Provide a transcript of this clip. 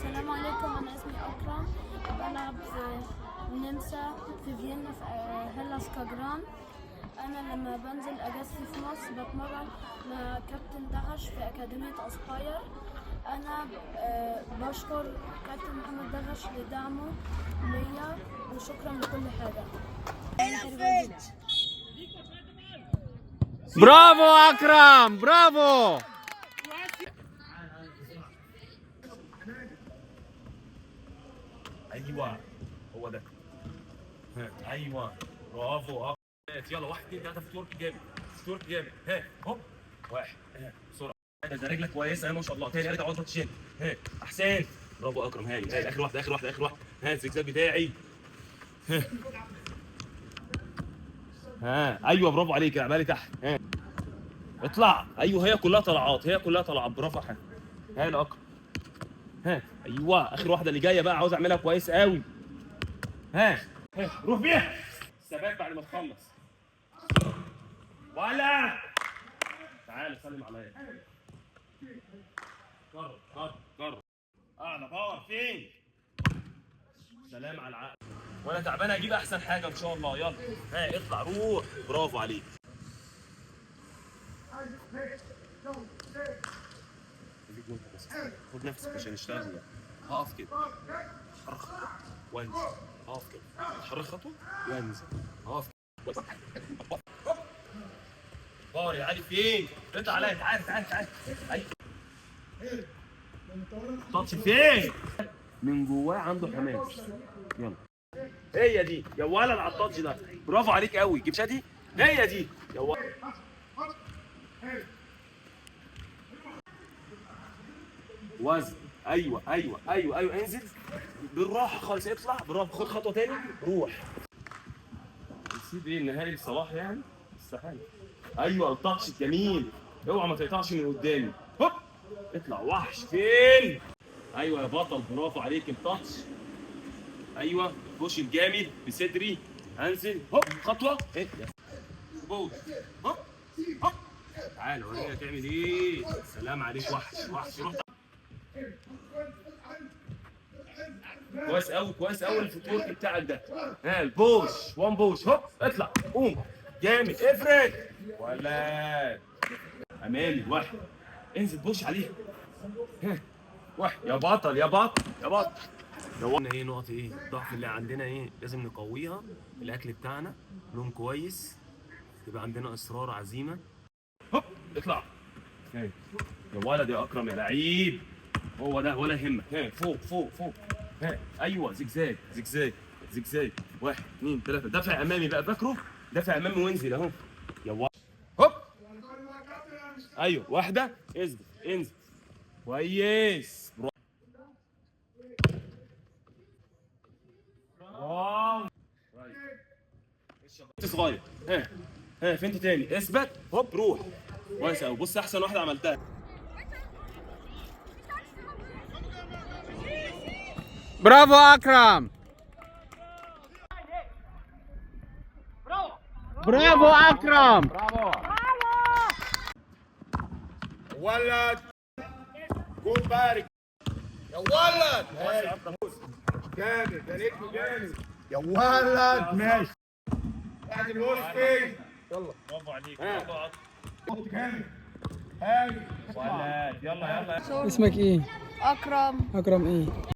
السلام عليكم، أنا اسمي أكرم، بلعب في النمسا في فيينا في هيلاس كاجران. أنا لما بنزل أجازتي في مصر بتمرن مع كابتن دغش في أكاديمية أسباير. أنا بشكر كابتن محمد دغش لدعمه ليا وشكرا لكل حاجة. برافو أكرم، برافو. ايوه هو ده. ايوه برافو. يلا 1 2 3 فوتورك جامد، فوتورك جامد. هوب 1 بسرعه. ده رجلك كويسه ما شاء الله. تاني ارجع عضله تشيل. احسن. برافو اكرم. هاي اخر واحده اخر واحده اخر واحده. الزجزاج بتاعي. ايوه برافو عليك. اعملي تحت. اطلع. ايوه هي كلها طلعات، هي كلها طلعات. برافو حاجه. هاي الاكرم. ايوه اخر واحده اللي جايه بقى عاوز اعملها كويس قوي. روح بيها. الثبات بعد ما تخلص. ولا تعال سلم عليا. جرب اعلى باور فين. سلام على العقل. وانا تعبان اجيب احسن حاجه ان شاء الله. يلا اطلع روح. برافو عليك. خد نفسك عشان نشتغل. هقف كده. حرك خطوه وانزل. هقف كده. حرك خطوه وانزل. هقف كده. باور يا علي فين؟ اطلع عليا. تعال. ايوه. تاتش فين؟ من جواه عنده حماس. يلا هي دي يا ولد على التاتش ده. برافو عليك قوي. جيب شادي. هي دي يا ولد. وزن. ايوه انزل بالراحه خالص. اطلع. برافو. خد خطوه تاني. روح. نسيب ايه النهائي لصلاح يعني؟ استحاله. ايوه التاتش جميل. اوعى ما تقطعش من قدامي. هوب اطلع. وحش فين؟ ايوه يا بطل. برافو عليك. التاتش. ايوه البوش الجامد بصدري. انزل. هوب خطوه. بوش. هوب تعال وريني هتعمل ايه. سلام عليك. وحش. روح. كويس قوي الفوتورك بتاعك ده. البوش. 1 بوش. هوب اطلع. قوم جامد. افرد ولا امامي. 1 انزل بوش عليها. 1 يا بطل. قلنا ايه نقط ايه الضعف اللي عندنا؟ ايه لازم نقويها. الاكل بتاعنا نوم كويس، يبقى عندنا اصرار عزيمه. هوب اطلع. يا ولد يا اكرم يا لعيب. هو ده ولا يهمك. فوق. ايوه زجزاج. 1 2 3 دافع امامي بقى. فاكره دافع امامي وانزل اهو يا ولد. هوب ايوه واحده. انزل كويس. واو صغير. فين تاني؟ اثبت. هوب روح. كويس قوي. بص احسن واحده عملتها. برافو أكرم، برافو أكرم. ولد جول بارك يا ولد. جامد يا نجم جامد يا ولد. ماشي بعد الوسطي. يلا برافو عليك. برافو جامد. هاي ولد. يلا اسمك ايه؟ أكرم. أكرم ايه؟